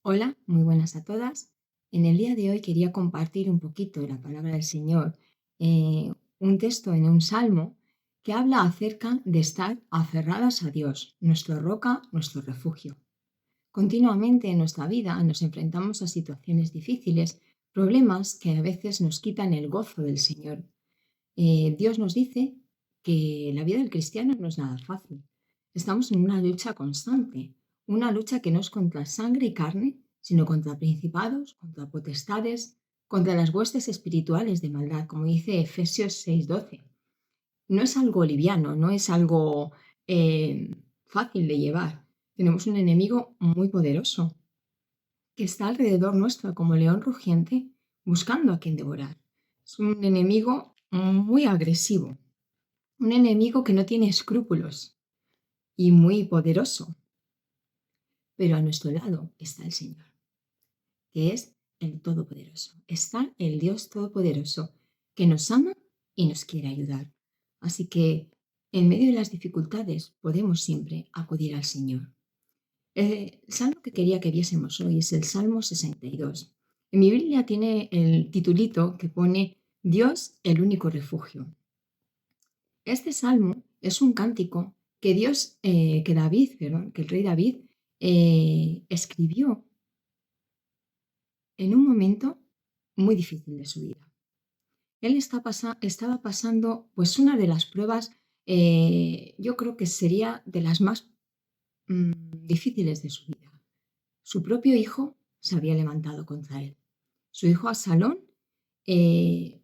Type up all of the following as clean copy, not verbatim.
Hola, muy buenas a todas. En el día de hoy quería compartir un poquito de la palabra del Señor, un texto en un salmo que habla acerca de estar aferradas a Dios, nuestra roca, nuestro refugio. Continuamente en nuestra vida nos enfrentamos a situaciones difíciles, problemas que a veces nos quitan el gozo del Señor. Dios nos dice que la vida del cristiano no es nada fácil. Estamos en una lucha constante, una lucha que no es contra sangre y carne, sino contra principados, contra potestades, contra las huestes espirituales de maldad, como dice Efesios 6:12. No es algo liviano, no es algo fácil de llevar. Tenemos un enemigo muy poderoso que está alrededor nuestro como león rugiente buscando a quien devorar. Es un enemigo muy agresivo, un enemigo que no tiene escrúpulos y muy poderoso. Pero a nuestro lado está el Señor, que es el Todopoderoso. Está el Dios Todopoderoso que nos ama y nos quiere ayudar. Así que en medio de las dificultades podemos siempre acudir al Señor. El salmo que quería que viésemos hoy es el Salmo 62. En mi Biblia tiene el titulito que pone Dios el único refugio. Este salmo es un cántico que que el rey David escribió en un momento muy difícil de su vida. Él estaba pasando pues una de las pruebas, yo creo que sería de las más difíciles de su vida. Su propio hijo se había levantado contra él. Su hijo Absalón eh,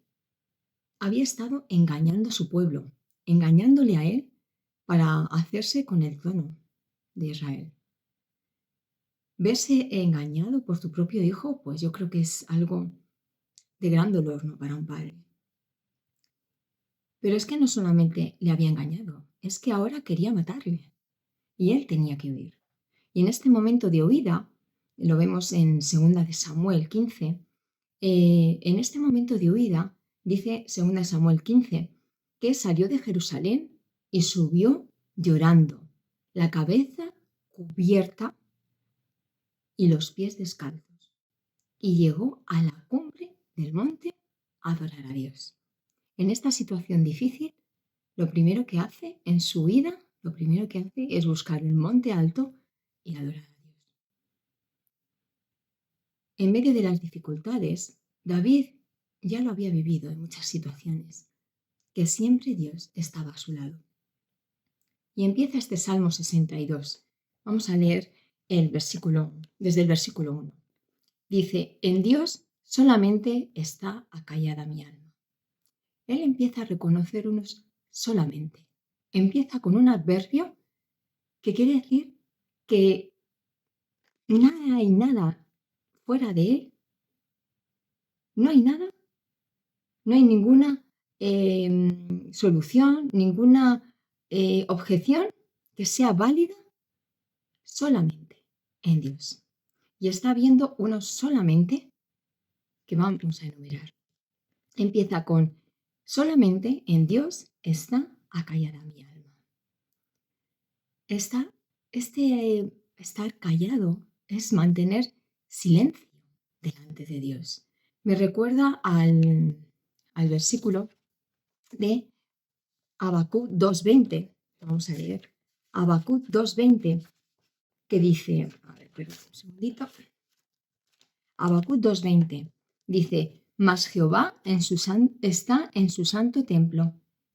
había estado engañando a su pueblo, engañándole a él para hacerse con el trono de Israel. Verse engañado por tu propio hijo, pues yo creo que es algo de gran dolor, ¿no?, para un padre. Pero es que no solamente le había engañado, es que ahora quería matarle y él tenía que huir. Y en este momento de huida, lo vemos en 2 de Samuel 15, en este momento de huida, dice 2 de Samuel 15, que salió de Jerusalén y subió llorando, la cabeza cubierta y los pies descalzos, y llegó a la cumbre del monte a adorar a Dios. En esta situación difícil, lo primero que hace en su vida, lo primero que hace es buscar el monte alto y adorar a Dios. En medio de las dificultades, David ya lo había vivido en muchas situaciones, que siempre Dios estaba a su lado. Y empieza este Salmo 62. Vamos a leer desde el versículo 1. Dice, en Dios solamente está acallada mi alma. Él empieza a reconocer unos solamente. Empieza con un adverbio que quiere decir que nada hay nada fuera de él. No hay nada, no hay ninguna solución, ninguna objeción que sea válida solamente en Dios. Y está viendo uno solamente que vamos a enumerar. Empieza con solamente en Dios está acallada mi alma. Estar callado es mantener silencio delante de Dios. Me recuerda al versículo de Habacuc 2:20. Vamos a leer. Habacuc 2:20, que dice, a ver, perdón, un segundito. Habacuc 2:20 dice, mas Jehová está en su santo templo,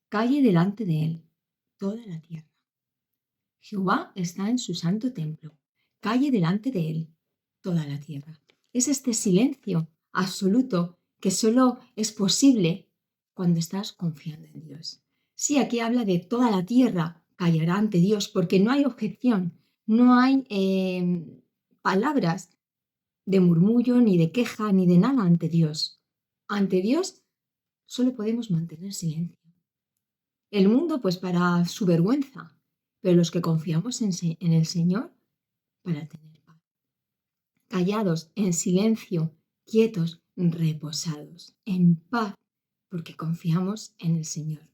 calle delante de él toda la tierra. Jehová está en su santo templo, calle delante de él toda la tierra. Es este silencio absoluto que solo es posible cuando estás confiando en Dios. Sí, aquí habla de toda la tierra callará ante Dios, porque no hay objeción, no hay palabras de murmullo, ni de queja, ni de nada ante Dios. Ante Dios solo podemos mantener silencio. El mundo, pues para su vergüenza, pero los que confiamos en el Señor, para tener paz. Callados, en silencio, quietos, reposados, en paz, porque confiamos en el Señor.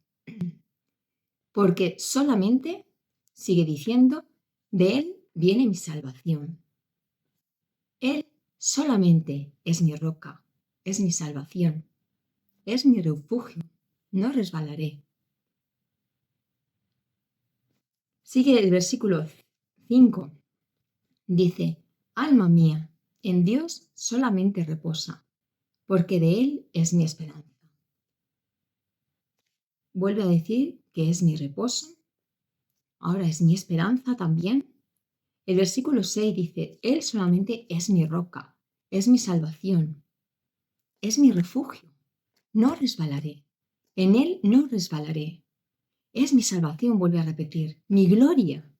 Porque solamente, sigue diciendo, de Él viene mi salvación. Él solamente es mi roca, es mi salvación, es mi refugio, no resbalaré. Sigue el versículo 5. Dice, alma mía, en Dios solamente reposa, porque de Él es mi esperanza. Vuelve a decir que es mi reposo, ahora es mi esperanza también. El versículo 6 dice, Él solamente es mi roca, es mi salvación, es mi refugio, no resbalaré, en Él no resbalaré. Es mi salvación, vuelve a repetir, mi gloria,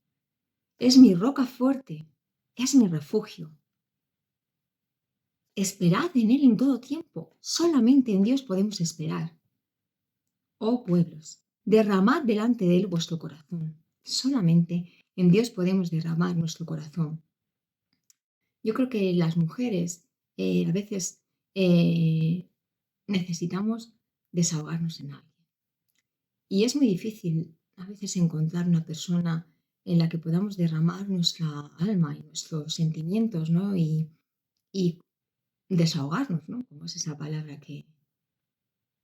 es mi roca fuerte, es mi refugio. Esperad en Él en todo tiempo, solamente en Dios podemos esperar. Oh pueblos, derramad delante de Él vuestro corazón, solamente en Dios podemos derramar nuestro corazón. Yo creo que las mujeres a veces necesitamos desahogarnos en alguien. Y es muy difícil a veces encontrar una persona en la que podamos derramar nuestra alma y nuestros sentimientos, ¿no? Y desahogarnos, ¿no? Como es esa palabra que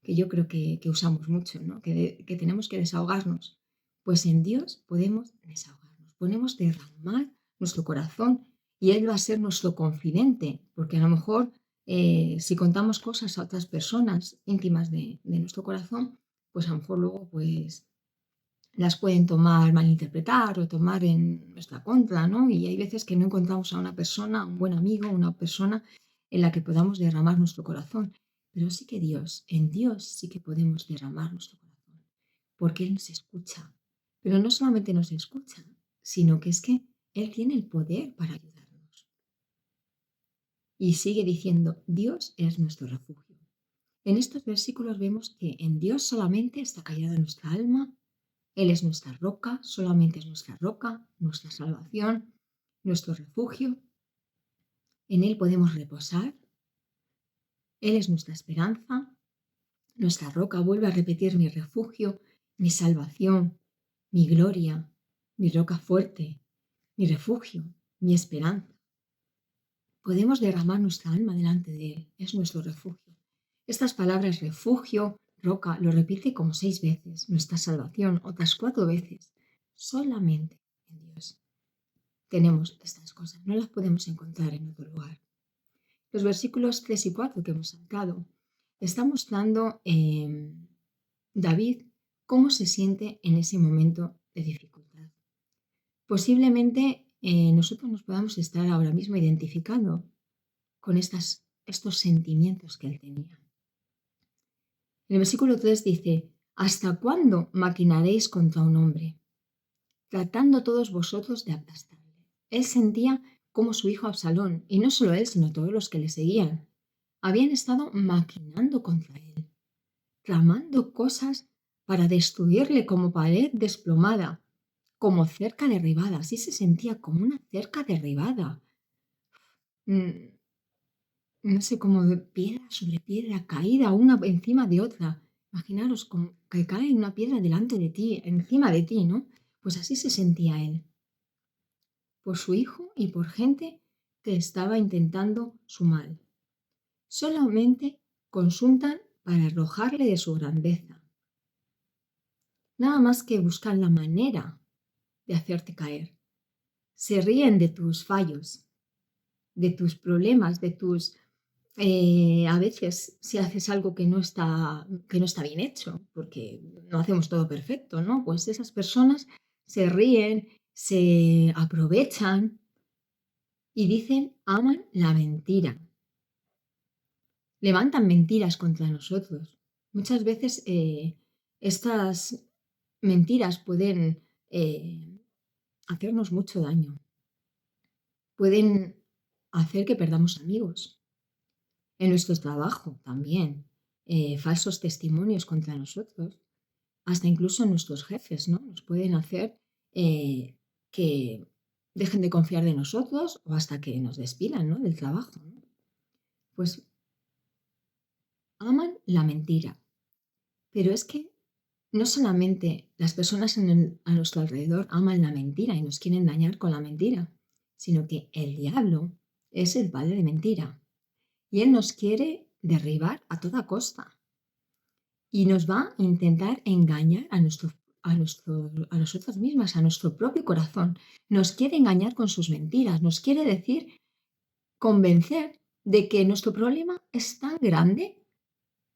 yo creo que usamos mucho, ¿no? Que tenemos que desahogarnos. Pues en Dios podemos desahogarnos, podemos derramar nuestro corazón y Él va a ser nuestro confidente, porque a lo mejor si contamos cosas a otras personas íntimas de nuestro corazón, pues a lo mejor luego pues las pueden tomar, malinterpretar o tomar en nuestra contra, ¿no? Y hay veces que no encontramos a una persona, un buen amigo, una persona en la que podamos derramar nuestro corazón. Pero sí que Dios, en Dios sí que podemos derramar nuestro corazón, porque Él nos escucha. Pero no solamente nos escucha, sino que es que Él tiene el poder para ayudarnos. Y sigue diciendo, Dios es nuestro refugio. En estos versículos vemos que en Dios solamente está callada nuestra alma. Él es nuestra roca, solamente es nuestra roca, nuestra salvación, nuestro refugio. En Él podemos reposar. Él es nuestra esperanza, nuestra roca. Vuelve a repetir mi refugio, mi salvación, mi gloria, mi roca fuerte, mi refugio, mi esperanza. Podemos derramar nuestra alma delante de Él. Es nuestro refugio. Estas palabras refugio, roca, lo repite como 6 veces. Nuestra salvación, otras 4 veces. Solamente en Dios tenemos estas cosas, no las podemos encontrar en otro lugar. Los versículos 3 y 4 que hemos sacado está mostrando David cómo se siente en ese momento de dificultad. Posiblemente nosotros nos podamos estar ahora mismo identificando con estos sentimientos que él tenía. En el versículo 3 dice, ¿hasta cuándo maquinaréis contra un hombre, tratando todos vosotros de aplastarle? Él sentía como su hijo Absalón, y no solo él, sino todos los que le seguían, habían estado maquinando contra él, tramando cosas para destruirle como pared desplomada, como cerca derribada. Así se sentía, como una cerca derribada. No sé, como de piedra sobre piedra, caída una encima de otra. Imaginaros como que cae una piedra delante de ti, encima de ti, ¿no? Pues así se sentía él, por su hijo y por gente que estaba intentando su mal. Solamente consultan para arrojarle de su grandeza. Nada más que buscan la manera de hacerte caer. Se ríen de tus fallos, de tus problemas, de tus... a veces si haces algo que no está bien hecho, porque no hacemos todo perfecto, ¿no? Pues esas personas se ríen, se aprovechan y dicen, aman la mentira. Levantan mentiras contra nosotros. Muchas veces estas mentiras pueden hacernos mucho daño. Pueden hacer que perdamos amigos. En nuestro trabajo también. Falsos testimonios contra nosotros. Hasta incluso nuestros jefes, ¿no? Nos pueden hacer que dejen de confiar de nosotros o hasta que nos despidan, ¿no? Del trabajo, ¿no? Pues aman la mentira. Pero es que no solamente las personas a nuestro alrededor aman la mentira y nos quieren dañar con la mentira, sino que el diablo es el padre de mentira. Y él nos quiere derribar a toda costa. Y nos va a intentar engañar a nosotras mismas, a nuestro propio corazón. Nos quiere engañar con sus mentiras. Nos quiere decir, convencer de que nuestro problema es tan grande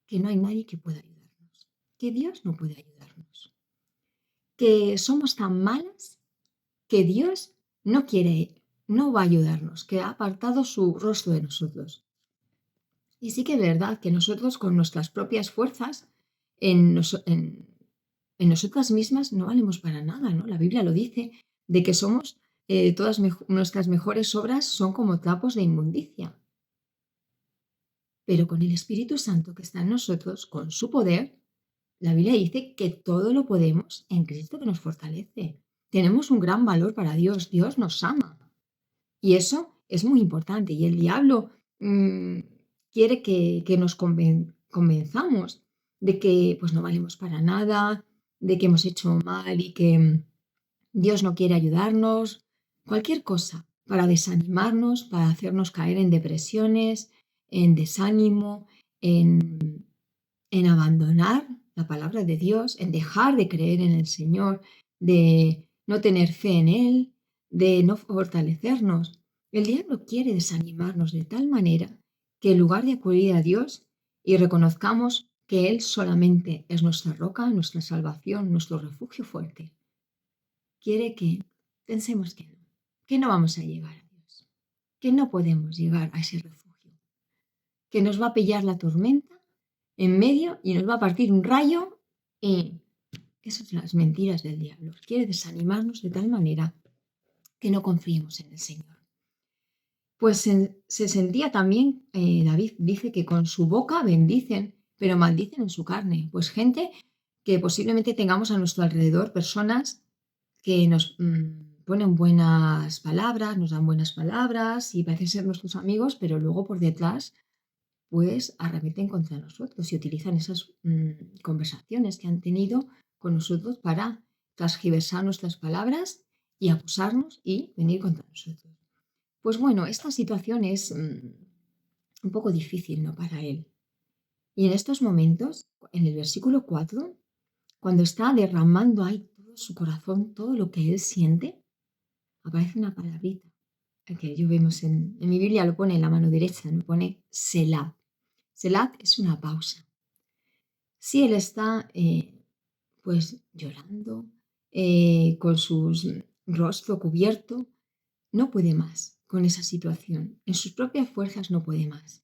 que no hay nadie que pueda ayudarnos. Que Dios no puede ayudarnos. Que somos tan malas que Dios no va a ayudarnos, que ha apartado su rostro de nosotros. Y sí que es verdad que nosotros con nuestras propias fuerzas, en nosotras mismas no valemos para nada, ¿no? La Biblia lo dice, de que somos, todas nuestras mejores obras son como trapos de inmundicia. Pero con el Espíritu Santo que está en nosotros, con su poder, la Biblia dice que todo lo podemos en Cristo que nos fortalece. Tenemos un gran valor para Dios, Dios nos ama. Y eso es muy importante. Y el diablo quiere que nos convenzamos de que pues, no valemos para nada, de que hemos hecho mal y que Dios no quiere ayudarnos. Cualquier cosa para desanimarnos, para hacernos caer en depresiones, en desánimo, en abandonar la palabra de Dios, en dejar de creer en el Señor, de no tener fe en Él, de no fortalecernos. El diablo quiere desanimarnos de tal manera que en lugar de acudir a Dios y reconozcamos que Él solamente es nuestra roca, nuestra salvación, nuestro refugio fuerte, quiere que pensemos que no vamos a llegar a Dios, que no podemos llegar a ese refugio, que nos va a pillar la tormenta en medio y nos va a partir un rayo y esas son las mentiras del diablo. Quiere desanimarnos de tal manera que no confiemos en el Señor. Pues se sentía también, David dice que con su boca bendicen, pero maldicen en su carne. Pues gente que posiblemente tengamos a nuestro alrededor, personas que nos ponen buenas palabras, nos dan buenas palabras y parecen ser nuestros amigos, pero luego por detrás pues arremeten contra nosotros y utilizan esas conversaciones que han tenido con nosotros para transgiversar nuestras palabras y acusarnos y venir contra nosotros. Pues bueno, esta situación es un poco difícil, ¿no? Para él. Y en estos momentos, en el versículo 4, cuando está derramando ahí todo su corazón, todo lo que él siente, aparece una palabrita que yo vemos en mi Biblia, lo pone en la mano derecha, no pone Selah. Selah es una pausa. Si él está pues llorando, con su rostro cubierto, no puede más con esa situación. En sus propias fuerzas no puede más.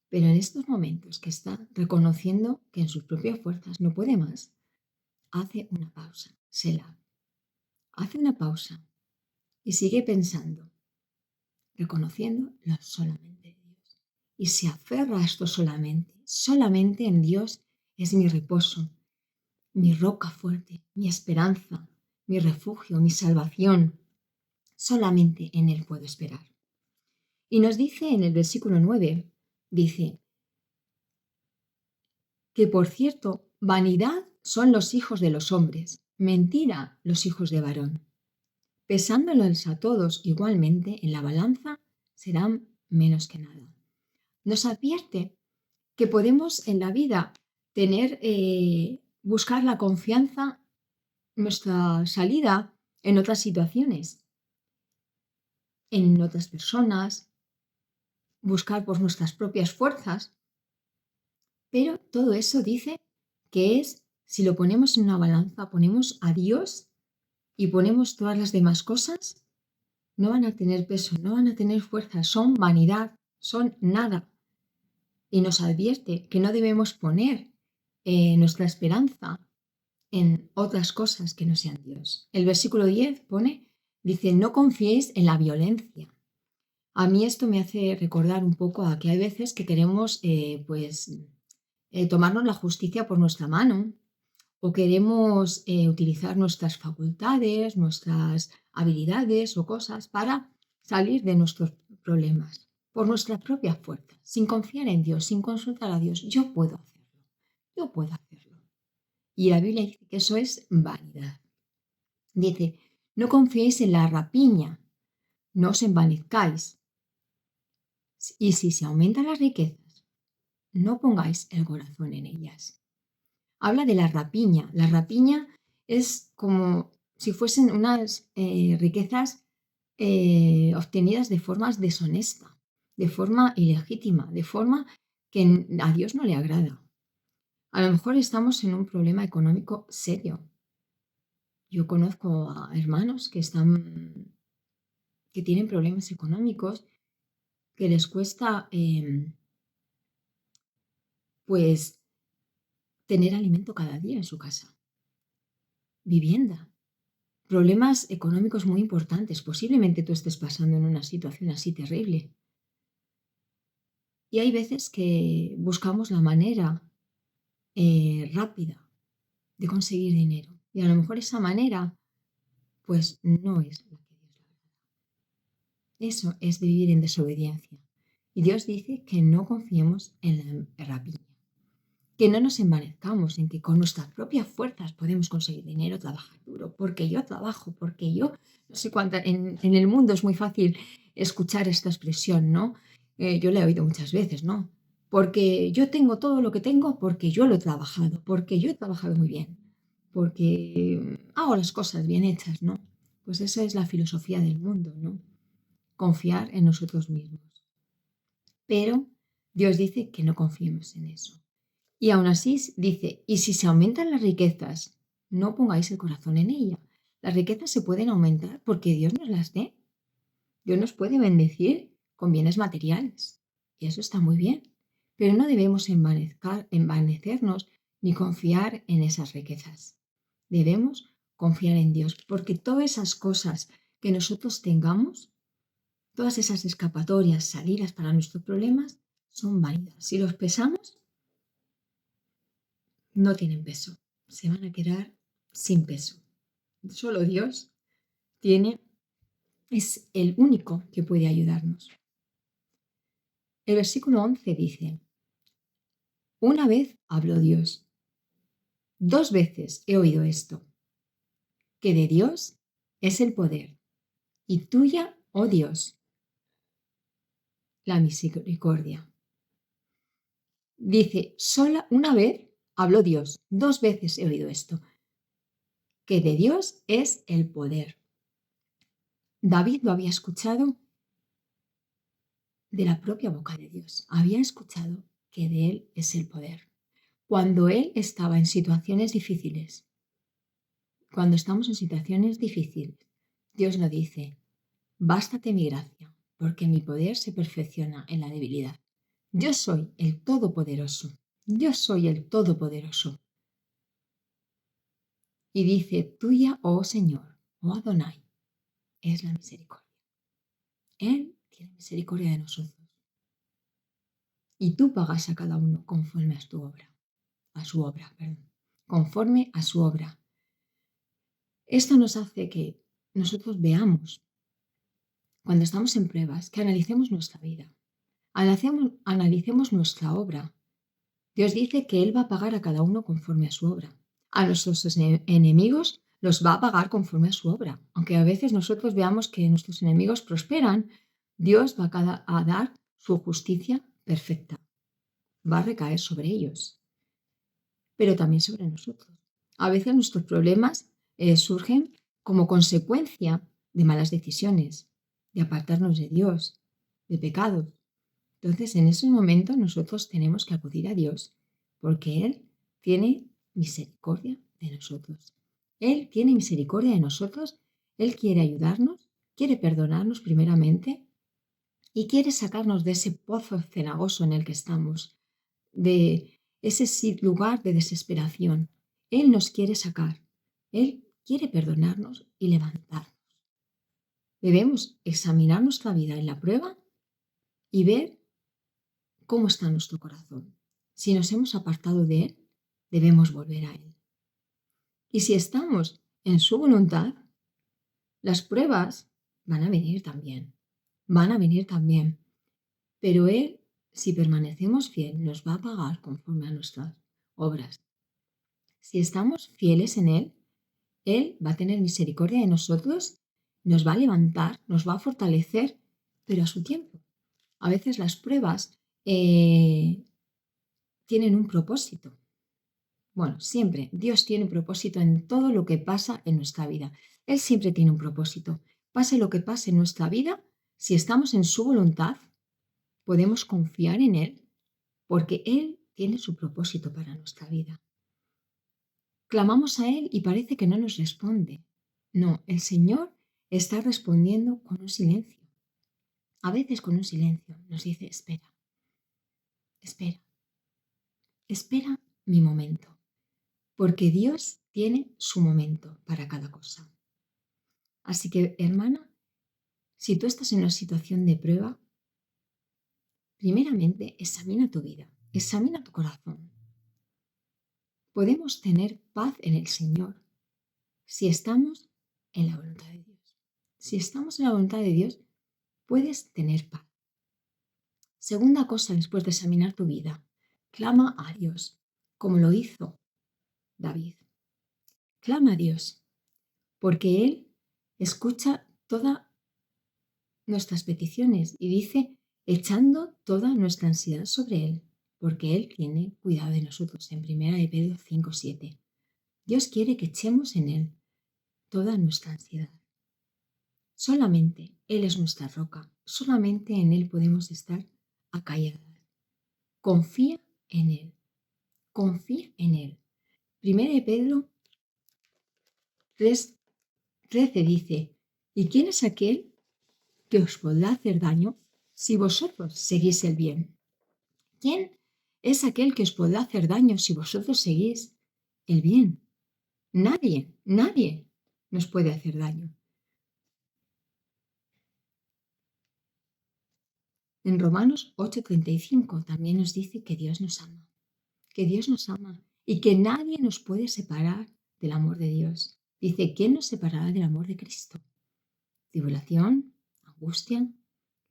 Pero en estos momentos que está reconociendo que en sus propias fuerzas no puede más, hace una pausa, Selah. Hace una pausa y sigue pensando, reconociendo lo solamente de Dios. Y se aferra a esto solamente. Solamente en Dios es mi reposo, mi roca fuerte, mi esperanza, mi refugio, mi salvación. Solamente en Él puedo esperar. Y nos dice en el versículo 9, dice que por cierto, vanidad son los hijos de los hombres, mentira los hijos de varón. Pesándolos a todos igualmente en la balanza, serán menos que nada. Nos advierte que podemos en la vida tener, buscar la confianza, nuestra salida en otras situaciones, en otras personas, buscar por nuestras propias fuerzas, pero todo eso dice que es, si lo ponemos en una balanza, ponemos a Dios y ponemos todas las demás cosas, no van a tener peso, no van a tener fuerza, son vanidad, son nada. Y nos advierte que no debemos poner nuestra esperanza en otras cosas que no sean Dios. El versículo 10 dice, no confiéis en la violencia. A mí esto me hace recordar un poco a que hay veces que queremos tomarnos la justicia por nuestra mano o queremos utilizar nuestras facultades, nuestras habilidades o cosas para salir de nuestros problemas por nuestra propia fuerza, sin confiar en Dios, sin consultar a Dios. Yo puedo hacerlo, yo puedo hacerlo. Y la Biblia dice que eso es vanidad. Dice, no confiéis en la rapiña, no os envanezcáis. Y si se aumentan las riquezas, no pongáis el corazón en ellas. Habla de la rapiña. La rapiña es como si fuesen unas riquezas obtenidas de formas deshonesta, de forma ilegítima, de forma que a Dios no le agrada. A lo mejor estamos en un problema económico serio. Yo conozco a hermanos que tienen problemas económicos, que les cuesta pues tener alimento cada día en su casa, vivienda, problemas económicos muy importantes. Posiblemente tú estés pasando en una situación así terrible. Y hay veces que buscamos la manera rápida de conseguir dinero. Y a lo mejor esa manera, pues no es la que Dios le agrada. Eso es de vivir en desobediencia. Y Dios dice que no confiemos en la rapiña, que no nos envanezcamos en que con nuestras propias fuerzas podemos conseguir dinero, trabajar duro, porque yo trabajo, porque yo, no sé cuánta, en el mundo es muy fácil escuchar esta expresión, ¿no? Yo la he oído muchas veces, ¿no? Porque yo tengo todo lo que tengo porque yo lo he trabajado, porque yo he trabajado muy bien, porque hago las cosas bien hechas, ¿no? Pues esa es la filosofía del mundo, ¿no? Confiar en nosotros mismos. Pero Dios dice que no confiemos en eso. Y aún así dice, y si se aumentan las riquezas, no pongáis el corazón en ella. Las riquezas se pueden aumentar porque Dios nos las dé. Dios nos puede bendecir con bienes materiales. Y eso está muy bien. Pero no debemos envanecernos ni confiar en esas riquezas. Debemos confiar en Dios, porque todas esas cosas que nosotros tengamos, todas esas escapatorias, salidas para nuestros problemas, son válidas. Si los pesamos, no tienen peso, se van a quedar sin peso. Solo Dios es el único que puede ayudarnos. El versículo 11 dice, una vez habló Dios, 2 veces he oído esto, que de Dios es el poder, y tuya, oh Dios, la misericordia. Dice, sola una vez habló Dios, 2 veces he oído esto, que de Dios es el poder. David lo había escuchado de la propia boca de Dios. Había escuchado que de Él es el poder. Cuando Él estaba en situaciones difíciles, cuando estamos en situaciones difíciles, Dios lo dice, bástate mi gracia, porque mi poder se perfecciona en la debilidad. Yo soy el Todopoderoso. Yo soy el Todopoderoso. Y dice, tuya, oh Señor, oh Adonai, es la misericordia. Él tiene misericordia de nosotros. Y tú pagas a cada uno conforme a tu obra. A su obra, perdón. Conforme a su obra. Esto nos hace que nosotros veamos, cuando estamos en pruebas, que analicemos nuestra vida. Analicemos nuestra obra. Dios dice que Él va a pagar a cada uno conforme a su obra. A nuestros enemigos los va a pagar conforme a su obra. Aunque a veces nosotros veamos que nuestros enemigos prosperan, Dios va a dar su justicia perfecta. Va a recaer sobre ellos, pero también sobre nosotros. A veces nuestros problemas surgen como consecuencia de malas decisiones, de apartarnos de Dios, de pecados. Entonces, en ese momento nosotros tenemos que acudir a Dios, porque Él tiene misericordia de nosotros. Él tiene misericordia de nosotros, Él quiere ayudarnos, quiere perdonarnos primeramente y quiere sacarnos de ese pozo cenagoso en el que estamos, de ese lugar de desesperación. Él nos quiere sacar, Él quiere perdonarnos y levantarnos. Debemos examinar nuestra vida en la prueba y ver cómo está nuestro corazón. Si nos hemos apartado de Él, debemos volver a Él. Y si estamos en su voluntad, las pruebas van a venir también. Van a venir también. Pero Él, si permanecemos fiel, nos va a pagar conforme a nuestras obras. Si estamos fieles en Él, Él va a tener misericordia de nosotros, nos va a levantar, nos va a fortalecer, pero a su tiempo. A veces las pruebas tienen un propósito. Bueno, siempre Dios tiene un propósito en todo lo que pasa en nuestra vida. Él siempre tiene un propósito. Pase lo que pase en nuestra vida, si estamos en su voluntad, podemos confiar en Él porque Él tiene su propósito para nuestra vida. Clamamos a Él y parece que no nos responde. No, el Señor está respondiendo con un silencio. A veces con un silencio nos dice, espera, espera, espera mi momento. Porque Dios tiene su momento para cada cosa. Así que, hermana, si tú estás en una situación de prueba, primeramente examina tu vida, examina tu corazón. Podemos tener paz en el Señor si estamos en la voluntad de Dios. Si estamos en la voluntad de Dios, puedes tener paz. Segunda cosa, después de examinar tu vida, clama a Dios, como lo hizo David. Clama a Dios, porque Él escucha todas nuestras peticiones y dice, echando toda nuestra ansiedad sobre Él, porque Él tiene cuidado de nosotros, en 1 Pedro 5:7. Dios quiere que echemos en Él toda nuestra ansiedad. Solamente Él es nuestra roca, solamente en Él podemos estar acalladas. Confía en Él, confía en Él. 1 Pedro 3:13 dice, ¿y quién es aquel que os podrá hacer daño si vosotros seguís el bien? ¿Quién es aquel que os podrá hacer daño si vosotros seguís el bien? Nadie, nadie nos puede hacer daño. En Romanos 8:35 también nos dice que Dios nos ama y que nadie nos puede separar del amor de Dios. Dice, ¿quién nos separará del amor de Cristo? Tribulación, angustia,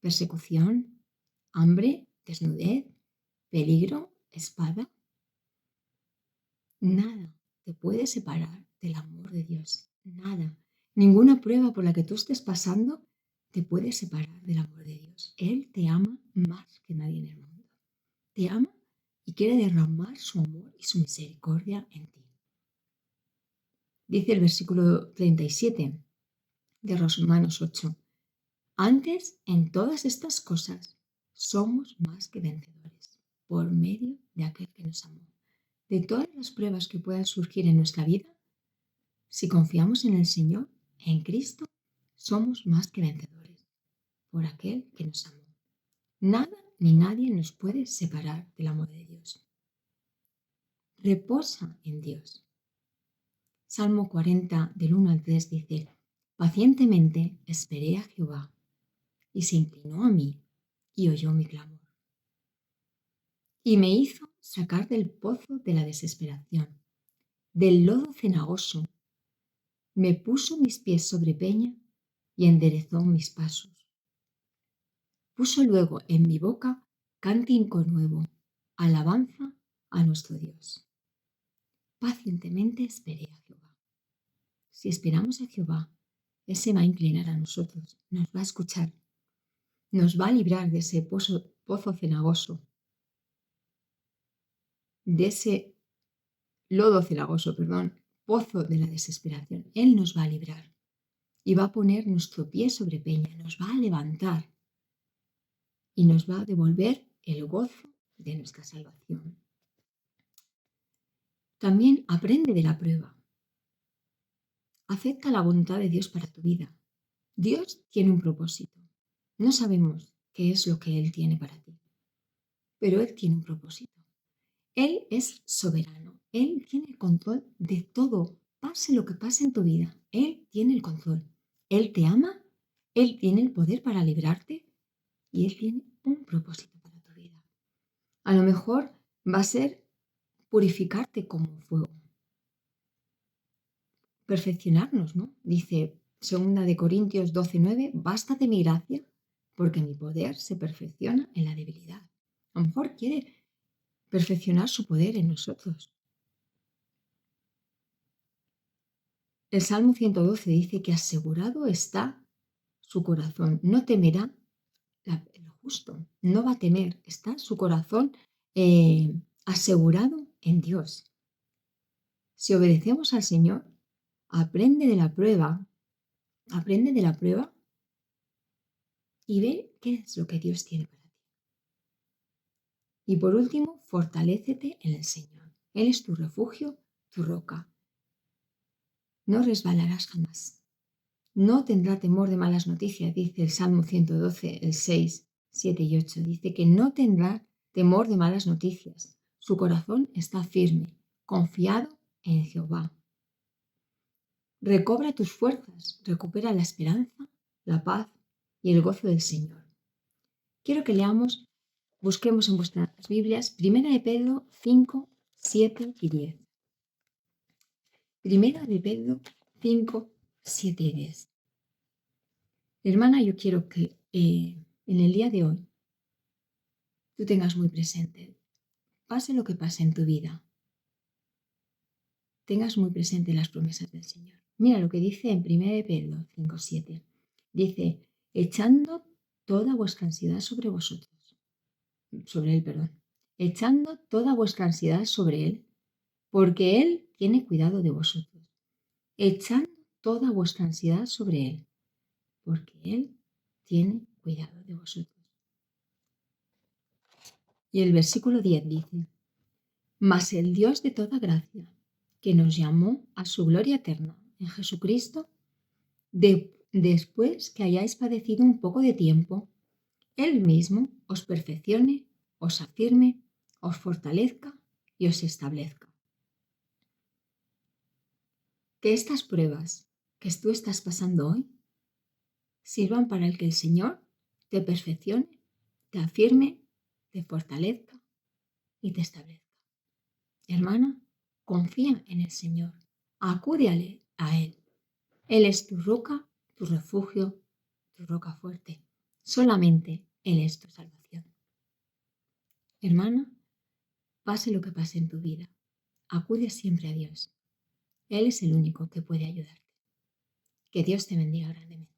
persecución, hambre, desnudez, peligro, espada. Nada te puede separar del amor de Dios. Nada. Ninguna prueba por la que tú estés pasando te puede separar del amor de Dios. Él te ama más que nadie en el mundo. Te ama y quiere derramar su amor y su misericordia en ti. Dice el versículo 37 de Romanos 8. Antes, en todas estas cosas, somos más que vencedores por medio de aquel que nos amó. De todas las pruebas que puedan surgir en nuestra vida, si confiamos en el Señor, en Cristo, somos más que vencedores por aquel que nos amó. Nada ni nadie nos puede separar del amor de Dios. Reposa en Dios. Salmo 40, del 1 al 3 dice, pacientemente esperé a Jehová y se inclinó a mí y oyó mi clamor. Y me hizo sacar del pozo de la desesperación, del lodo cenagoso. Me puso mis pies sobre peña y enderezó mis pasos. Puso luego en mi boca cántico nuevo, alabanza a nuestro Dios. Pacientemente esperé a Jehová. Si esperamos a Jehová, Él se va a inclinar a nosotros, nos va a escuchar, nos va a librar de ese pozo cenagoso, de ese lodo cenagoso, pozo de la desesperación. Él nos va a librar y va a poner nuestro pie sobre peña, nos va a levantar y nos va a devolver el gozo de nuestra salvación. También aprende de la prueba. Acepta la voluntad de Dios para tu vida. Dios tiene un propósito. No sabemos qué es lo que Él tiene para ti, pero Él tiene un propósito. Él es soberano. Él tiene el control de todo. Pase lo que pase en tu vida, Él tiene el control. Él te ama, Él tiene el poder para librarte y Él tiene un propósito para tu vida. A lo mejor va a ser purificarte como fuego. Perfeccionarnos, ¿no? Dice 2 Corintios 12:9, bástate mi gracia, porque mi poder se perfecciona en la debilidad. A lo mejor quiere perfeccionar su poder en nosotros. El Salmo 112 dice que asegurado está su corazón, no temerá el justo, no va a temer, está su corazón asegurado en Dios. Si obedecemos al Señor, aprende de la prueba, aprende de la prueba y ve qué es lo que Dios tiene para ti. Y por último, fortalécete en el Señor. Él es tu refugio, tu roca. No resbalarás jamás. No tendrá temor de malas noticias, dice el Salmo 112, el 6, 7 y 8. Dice que no tendrá temor de malas noticias. Su corazón está firme, confiado en Jehová. Recobra tus fuerzas, recupera la esperanza, la paz y el gozo del Señor. Quiero que leamos, busquemos en vuestras Biblias, 1 de Pedro 5, 7 y 10. 1 de Pedro 5, 7 y 10. Hermana, yo quiero que en el día de hoy tú tengas muy presente, pase lo que pase en tu vida, tengas muy presente las promesas del Señor. Mira lo que dice en 1 de Pedro 5, 7. Dice, echando toda vuestra ansiedad sobre él, echando toda vuestra ansiedad sobre él, porque él tiene cuidado de vosotros. Echando toda vuestra ansiedad sobre él, porque él tiene cuidado de vosotros. Y el versículo 10 dice, mas el Dios de toda gracia, que nos llamó a su gloria eterna en Jesucristo, después que hayáis padecido un poco de tiempo, Él mismo os perfeccione, os afirme, os fortalezca y os establezca. Que estas pruebas que tú estás pasando hoy sirvan para el que el Señor te perfeccione, te afirme, te fortalezca y te establezca. Hermana, confía en el Señor, acude a Él. Él es tu roca, tu refugio, tu roca fuerte. Solamente Él es tu salvación. Hermana, pase lo que pase en tu vida, acude siempre a Dios. Él es el único que puede ayudarte. Que Dios te bendiga grandemente.